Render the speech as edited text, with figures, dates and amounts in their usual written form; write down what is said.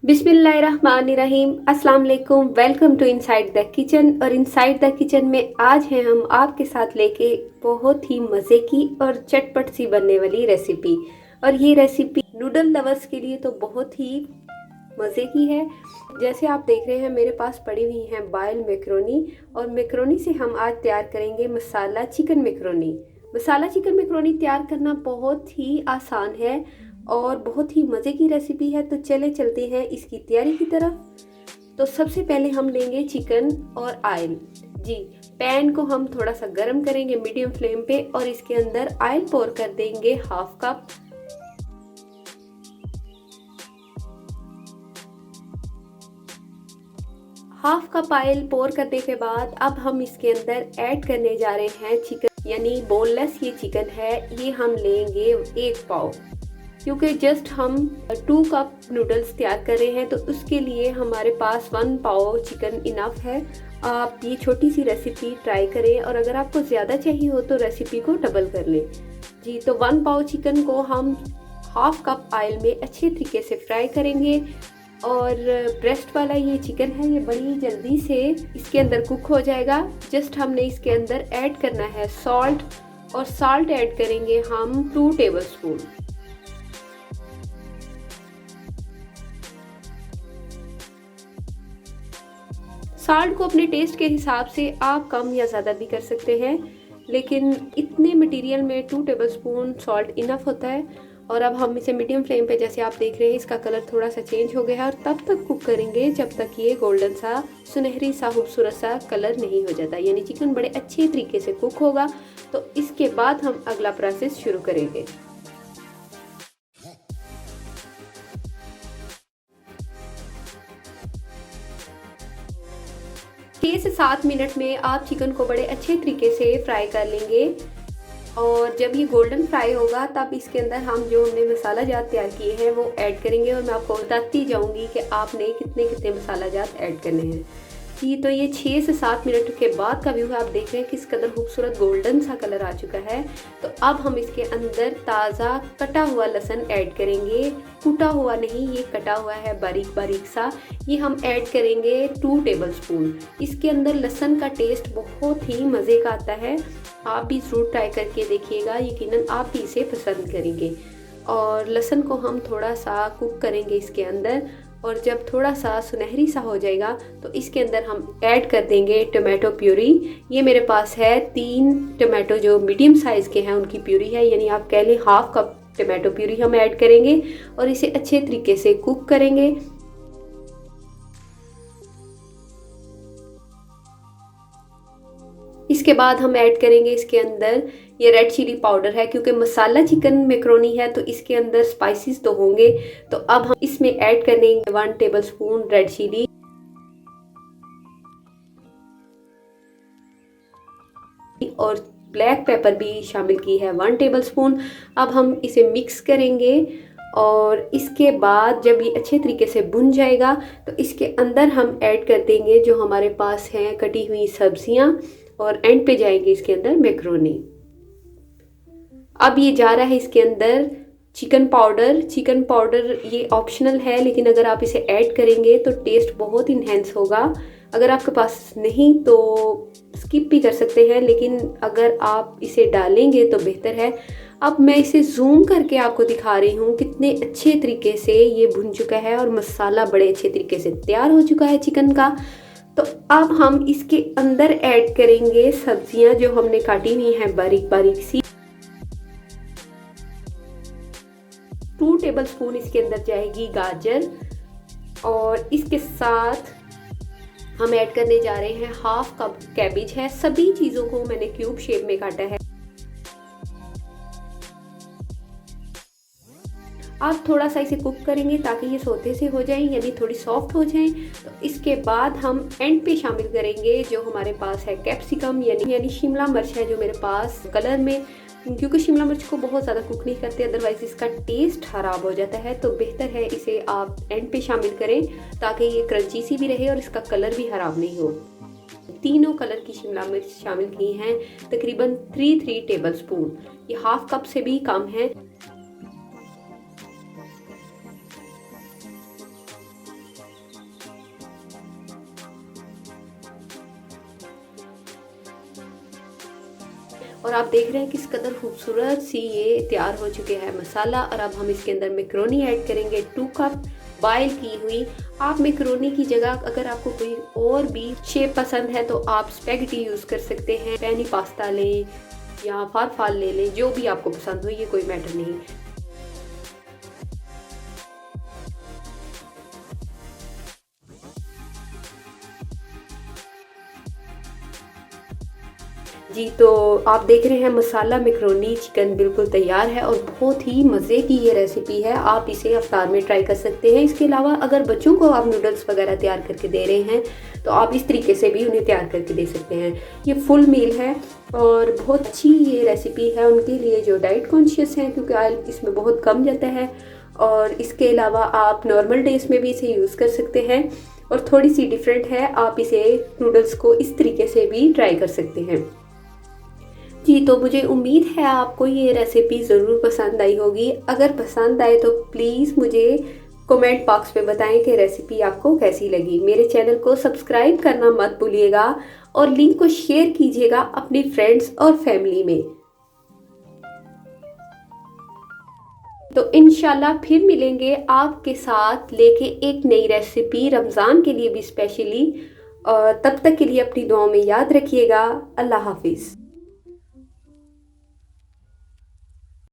बिस्मिल्लाहिर्रहमानिर्रहीम। अस्सलाम वालेकुम। Welcome to inside the kitchen. और इनसाइड द किचन में आज हैं हम आपके साथ लेके बहुत ही मज़े की और चटपट सी बनने वाली रेसिपी। और ये रेसिपी नूडल लवर्स के लिए तो बहुत ही मज़े की है। जैसे आप देख रहे हैं मेरे पास पड़ी हुई हैं बॉयल मैक्रोनी, और मैक्रोनी से हम आज तैयार करेंगे मसाला चिकन मैक्रोनी। मसाला चिकन मैक्रोनी तैयार करना बहुत ही आसान है और बहुत ही मज़े की रेसिपी है। तो चले चलते हैं इसकी तैयारी की तरफ। तो सबसे पहले हम लेंगे चिकन और ऑयल। जी, पैन को हम थोड़ा सा गर्म करेंगे मीडियम फ्लेम पे, और इसके अंदर ऑयल पोर कर देंगे half cup. Half cup oil pour करने के बाद अब हम इसके अंदर ऐड करने जा रहे हैं चिकन, यानी बोनलेस ये चिकन है। ये हम लेंगे 1 पाव, क्योंकि जस्ट हम 2 कप नूडल्स तैयार कर रहे हैं, तो उसके लिए हमारे पास 1 पाव चिकन इनफ है। आप ये छोटी सी रेसिपी ट्राई करें, और अगर आपको ज़्यादा चाहिए हो तो रेसिपी को डबल कर लें। जी, तो 1 पाव चिकन को हम हाफ कप ऑयल में अच्छे तरीके से फ्राई करेंगे। और ब्रेस्ट वाला ये चिकन है, ये बड़ी जल्दी से इसके अंदर कुक हो जाएगा। जस्ट हमने इसके अंदर ऐड करना है सॉल्ट, और सॉल्ट ऐड करेंगे हम 2 टेबलस्पून। सॉल्ट को अपने टेस्ट के हिसाब से आप कम या ज़्यादा भी कर सकते हैं, लेकिन इतने मटेरियल में 2 टेबलस्पून सॉल्ट इनफ होता है। और अब हम इसे मीडियम फ्लेम पे, जैसे आप देख रहे हैं इसका कलर थोड़ा सा चेंज हो गया है, और तब तक कुक करेंगे जब तक ये गोल्डन सा सुनहरी सा खूबसूरत सा कलर नहीं हो जाता, यानी चिकन बड़े अच्छे तरीके से कुक होगा। तो इसके बाद हम अगला प्रोसेस शुरू करेंगे। 6 से 7 मिनट में आप चिकन को बड़े अच्छे तरीके से फ्राई कर लेंगे। और जब ये गोल्डन फ्राई होगा तब इसके अंदर हम जो हमने मसाला जात तैयार किए हैं वो ऐड करेंगे, और मैं आपको बताती जाऊंगी कि आपने कितने कितने मसाला जात ऐड करने हैं। जी, तो ये 6 से 7 मिनट के बाद का व्यू है। आप देख रहे हैं किस कदर खूबसूरत गोल्डन सा कलर आ चुका है। तो अब हम इसके अंदर ताज़ा कटा हुआ लहसुन ऐड करेंगे। कूटा हुआ नहीं, ये कटा हुआ है बारीक बारीक सा। ये हम ऐड करेंगे 2 टेबलस्पून। इसके अंदर लहसुन का टेस्ट बहुत ही मज़े का आता है। आप भी ज़रूर ट्राई करके देखिएगा, यकीनन आप भी इसे पसंद करेंगे। और लहसुन को हम थोड़ा सा कुक करेंगे इसके अंदर, और जब थोड़ा सा सुनहरी सा हो जाएगा तो इसके अंदर हम ऐड कर देंगे टोमेटो प्यूरी। ये मेरे पास है 3 टोमेटो जो मीडियम साइज़ के हैं, उनकी प्यूरी है, यानी आप कह लें हाफ कप टोमेटो प्यूरी हम ऐड करेंगे, और इसे अच्छे तरीके से कुक करेंगे। इसके बाद हम ऐड करेंगे इसके अंदर ये रेड चिली पाउडर है, क्योंकि मसाला चिकन मैक्रोनी है तो इसके अंदर स्पाइसेस तो होंगे। तो अब हम इसमें ऐड करेंगे 1 टेबलस्पून रेड चिली, और ब्लैक पेपर भी शामिल की है 1 टेबलस्पून। अब हम इसे मिक्स करेंगे, और इसके बाद जब ये अच्छे तरीके से भुन जाएगा तो इसके अंदर हम ऐड कर देंगे जो हमारे पास हैं कटी हुई सब्जियां, और एंड पे जाएंगे इसके अंदर मैक्रोनी। अब ये जा रहा है इसके अंदर चिकन पाउडर। चिकन पाउडर ये ऑप्शनल है, लेकिन अगर आप इसे ऐड करेंगे तो टेस्ट बहुत इन्हेंस होगा। अगर आपके पास नहीं तो स्किप भी कर सकते हैं, लेकिन अगर आप इसे डालेंगे तो बेहतर है। अब मैं इसे जूम करके आपको दिखा रही हूँ कितने अच्छे तरीके से ये भुन चुका है, और मसाला बड़े अच्छे तरीके से तैयार हो चुका है चिकन का। तो अब हम इसके अंदर ऐड करेंगे सब्जियां जो हमने काटी हुई हैं बारीक बारीक सी। 2 टेबलस्पून इसके अंदर जाएगी गाजर, और इसके साथ हम ऐड करने जा रहे हैं हाफ कप कैबेज है। सभी चीज़ों को मैंने क्यूब शेप में काटा है। आप थोड़ा सा इसे कुक करेंगे ताकि ये सोते से हो जाएं, यानी थोड़ी सॉफ्ट हो जाएं। तो इसके बाद हम एंड पे शामिल करेंगे जो हमारे पास है कैप्सिकम, यानी शिमला मिर्च है जो मेरे पास कलर में, क्योंकि शिमला मिर्च को बहुत ज़्यादा कुक नहीं करते, अदरवाइज इसका टेस्ट ख़राब हो जाता है। तो बेहतर है इसे आप एंड पे शामिल करें ताकि ये क्रंची सी भी रहे और इसका कलर भी ख़राब नहीं हो। तीनों कलर की शिमला मिर्च शामिल की हैं, तकरीबन 3 टेबलस्पून। ये हाफ कप से भी कम है। और आप देख रहे हैं किस कदर खूबसूरत सी ये तैयार हो चुके हैं मसाला। और अब हम इसके अंदर मैक्रोनी ऐड करेंगे 2 कप बॉयल की हुई। आप मैक्रोनी की जगह अगर आपको कोई और भी शेप पसंद है तो आप स्पैगेटी यूज़ कर सकते हैं, पेनी पास्ता लें या फारफाल ले लें, जो भी आपको पसंद हो, ये कोई मैटर नहीं। जी, तो आप देख रहे हैं मसाला मैक्रोनी चिकन बिल्कुल तैयार है और बहुत ही मज़े की ये रेसिपी है। आप इसे इफ्तार में ट्राई कर सकते हैं। इसके अलावा अगर बच्चों को आप नूडल्स वगैरह तैयार करके दे रहे हैं तो आप इस तरीके से भी उन्हें तैयार करके दे सकते हैं। ये फुल मील है और बहुत अच्छी ये रेसिपी है उनके लिए जो डाइट कॉन्शियस हैं, क्योंकि ऑयल इसमें बहुत कम जाता है। और इसके अलावा आप नॉर्मल डेज में भी इसे यूज़ कर सकते हैं और थोड़ी सी डिफरेंट है, आप इसे नूडल्स को इस तरीके से भी ट्राई कर सकते हैं। जी, तो मुझे उम्मीद है आपको ये रेसिपी ज़रूर पसंद आई होगी। अगर पसंद आए तो प्लीज़ मुझे कमेंट बॉक्स में बताएं कि रेसिपी आपको कैसी लगी। मेरे चैनल को सब्सक्राइब करना मत भूलिएगा और लिंक को शेयर कीजिएगा अपने फ्रेंड्स और फैमिली में। तो इंशाल्लाह फिर मिलेंगे आपके साथ लेके एक नई रेसिपी रमज़ान के लिए भी स्पेशली। और तब तक के लिए अपनी दुआओं में याद रखिएगा। अल्लाह हाफिज़।